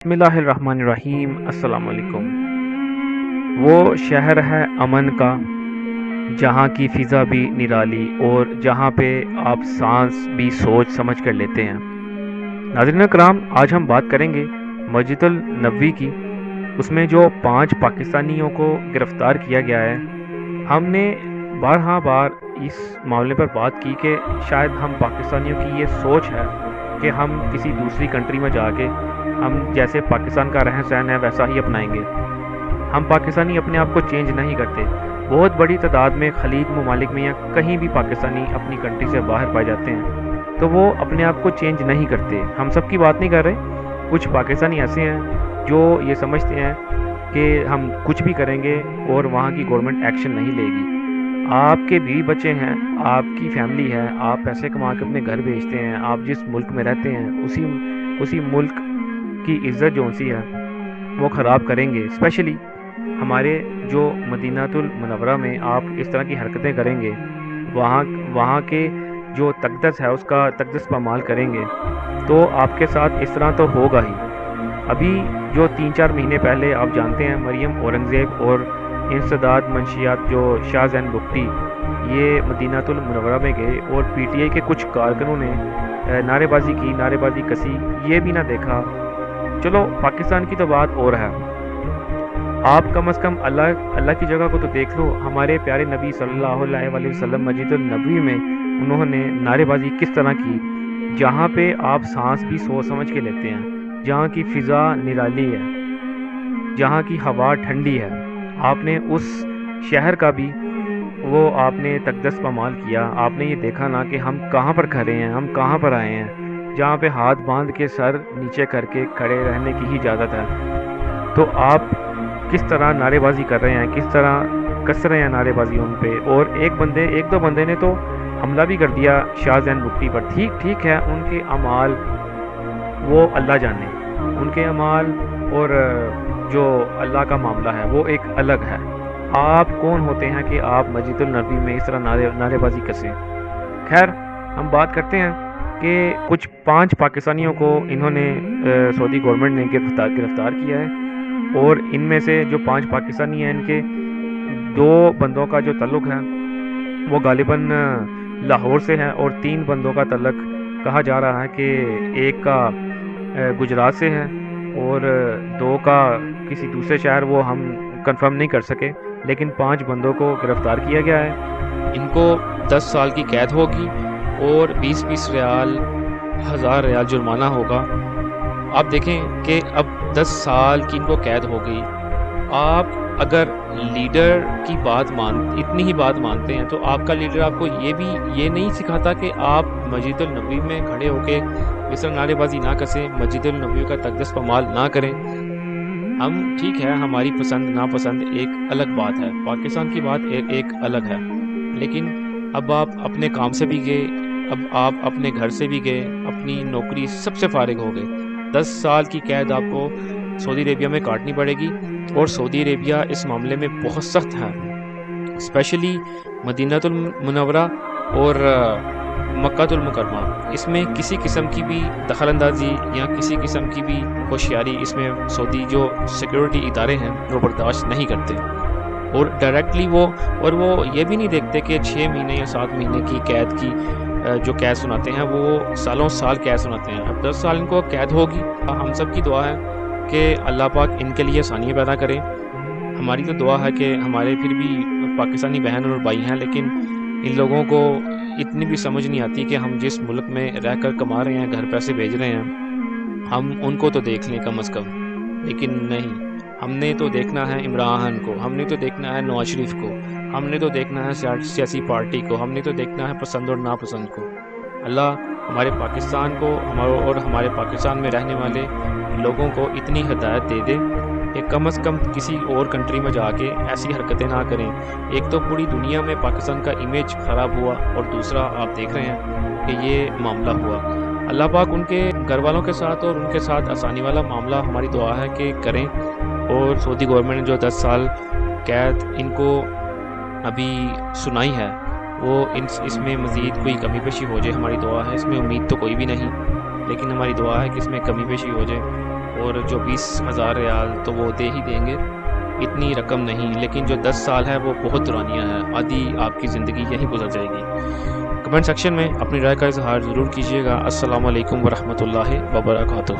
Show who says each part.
Speaker 1: بسم اللہ الرحمن الرحیم۔ السلام علیکم۔ وہ شہر ہے امن کا، جہاں کی فضا بھی نرالی اور جہاں پہ آپ سانس بھی سوچ سمجھ کر لیتے ہیں۔ ناظرین کرام، آج ہم بات کریں گے مسجد النبوی کی۔ اس میں جو 5 پاکستانیوں کو گرفتار کیا گیا ہے، ہم نے بارہا بار اس معاملے پر بات کی کہ شاید ہم پاکستانیوں کی یہ سوچ ہے کہ ہم کسی دوسری کنٹری میں جا کے ہم جیسے پاکستان کا رہن سہن ہے ویسا ہی اپنائیں گے۔ ہم پاکستانی اپنے آپ کو چینج نہیں کرتے۔ بہت بڑی تعداد میں خلیج ممالک میں یا کہیں بھی پاکستانی اپنی کنٹری سے باہر پائے جاتے ہیں، تو وہ اپنے آپ کو چینج نہیں کرتے۔ ہم سب کی بات نہیں کر رہے، کچھ پاکستانی ایسے ہیں جو یہ سمجھتے ہیں کہ ہم کچھ بھی کریں گے اور وہاں کی گورنمنٹ ایکشن نہیں لے گی۔ آپ کے بیوی بچے ہیں، آپ کی فیملی ہے، آپ پیسے کما کے اپنے گھر بھیجتے ہیں، آپ جس ملک میں رہتے ہیں اسی ملک کی عزت جو سی ہے وہ خراب کریں گے۔ اسپیشلی ہمارے جو مدینہ المنورہ میں آپ اس طرح کی حرکتیں کریں گے، وہاں کے جو تقدس ہے اس کا تقدس پامال کریں گے، تو آپ کے ساتھ اس طرح تو ہوگا ہی۔ ابھی جو 3-4 مہینے پہلے آپ جانتے ہیں مریم اورنگزیب اور انسداد منشیات جو شاہ زین بگٹی یہ مدینہ المنورہ میں گئے اور پی ٹی آئی کے کچھ کارکنوں نے نعرے بازی کسی، یہ بھی نہ دیکھا۔ چلو پاکستان کی تو بات اور ہے، آپ کم از کم اللہ کی جگہ کو تو دیکھ لو۔ ہمارے پیارے نبی صلی اللہ علیہ وسلم مسجد النبوی میں انہوں نے نعرے بازی کس طرح کی، جہاں پہ آپ سانس بھی سوچ سمجھ کے لیتے ہیں، جہاں کی فضا نرالی ہے، جہاں کی ہوا ٹھنڈی ہے۔ آپ نے اس شہر کا بھی وہ آپ نے تقدس پامال کیا۔ آپ نے یہ دیکھا نا کہ ہم کہاں پر کھڑے ہیں، ہم کہاں پر آئے ہیں، جہاں پہ ہاتھ باندھ کے سر نیچے کر کے کھڑے رہنے کی ہی اجازت ہے۔ تو آپ کس طرح نعرے بازی کر رہے ہیں، کس طرح کس رہے ہیں نعرے بازی ان پہ۔ اور ایک دو بندے نے تو حملہ بھی کر دیا شاہ زین بگٹی پر۔ ٹھیک ہے، ان کے اعمال وہ اللہ جانے، ان کے اعمال اور جو اللہ کا معاملہ ہے وہ ایک الگ ہے۔ آپ کون ہوتے ہیں کہ آپ مسجد النبوی میں اس طرح نعرے بازی کریں؟ خیر، ہم بات کرتے ہیں کہ کچھ 5 پاکستانیوں کو انہوں نے سعودی گورنمنٹ نے گرفتار کیا ہے، اور ان میں سے جو 5 پاکستانی ہیں ان کے 2 بندوں کا جو تعلق ہے وہ غالباً لاہور سے ہے، اور 3 بندوں کا تعلق کہا جا رہا ہے کہ ایک کا گجرات سے ہے اور 2 کا کسی دوسرے شہر، وہ ہم کنفرم نہیں کر سکے، لیکن 5 بندوں کو گرفتار کیا گیا ہے۔ ان کو 10 سال کی قید ہوگی اور 20 ریال 1000 ریال جرمانہ ہوگا۔ آپ دیکھیں کہ اب 10 سال کی ان کو قید ہو گئی۔ آپ اگر لیڈر کی اتنی ہی بات مانتے ہیں، تو آپ کا لیڈر آپ کو یہ نہیں سکھاتا کہ آپ مسجد النبوی میں کھڑے ہو کے اس طرح نعرے بازی نہ کریں، مسجد النبوی کا تقدس پامال نہ کریں۔ ہم ٹھیک ہے، ہماری پسند ناپسند ایک الگ بات ہے، پاکستان کی بات ایک الگ ہے، لیکن اب آپ اپنے کام سے بھی گئے، اب آپ اپنے گھر سے بھی گئے، اپنی نوکری سب سے فارغ ہو گئے۔ 10 سال کی قید آپ کو سعودی عربیہ میں کاٹنی پڑے گی، اور سعودی عربیہ اس معاملے میں بہت سخت ہے، اسپیشلی مدینہ المنورہ اور مکہ المکرمہ۔ اس میں کسی قسم کی بھی دخل اندازی یا کسی قسم کی بھی ہوشیاری اس میں سعودی جو سیکیورٹی ادارے ہیں وہ برداشت نہیں کرتے، اور ڈائریکٹلی وہ یہ بھی نہیں دیکھتے کہ 6 مہینے یا 7 مہینے کی قید کی جو قید سناتے ہیں وہ سالوں سال قید سناتے ہیں۔ اب 10 سال ان کو قید ہوگی۔ ہم سب کی دعا ہے کہ اللہ پاک ان کے لیے آسانیاں پیدا کرے۔ ہماری تو دعا ہے کہ ہمارے پھر بھی پاکستانی بہن اور بھائی ہیں، لیکن ان لوگوں کو اتنی بھی سمجھ نہیں آتی کہ ہم جس ملک میں رہ کر کما رہے ہیں، گھر پیسے بھیج رہے ہیں، ہم ان کو تو دیکھ لیں کم از کم، لیکن نہیں، ہم نے تو دیکھنا ہے عمران کو، ہم نے تو دیکھنا ہے نواز شریف کو، ہم نے تو دیکھنا ہے سیاسی پارٹی کو، ہم نے تو دیکھنا ہے پسند اور ناپسند کو۔ اللہ ہمارے پاکستان کو اور ہمارے پاکستان میں رہنے والے لوگوں کو اتنی ہدایت دے دے کہ کم از کم کسی اور کنٹری میں جا کے ایسی حرکتیں نہ کریں۔ ایک تو پوری دنیا میں پاکستان کا امیج خراب ہوا، اور دوسرا آپ دیکھ رہے ہیں کہ یہ معاملہ ہوا۔ اللہ پاک ان کے گھر والوں کے ساتھ اور ان کے ساتھ آسانی والا معاملہ ہماری دعا ہے کہ کریں، اور سعودی گورنمنٹ نے جو 10 سال قید ان کو ابھی سنائی ہے وہ اس میں مزید کوئی کمی پیشی ہو جائے، ہماری دعا ہے، اس میں امید تو کوئی بھی نہیں، لیکن ہماری دعا ہے کہ اس میں کمی پیشی ہو جائے اور جو 20,000 ریال تو وہ دے ہی دیں گے، اتنی رقم نہیں، لیکن جو 10 سال ہے وہ بہت دورانیہ ہے، آدھی آپ کی زندگی یہیں گزر جائے گی۔ کمنٹ سیکشن میں اپنی رائے کا اظہار ضرور کیجیے گا۔ السلام علیکم ورحمۃ اللہ وبرکاتہ۔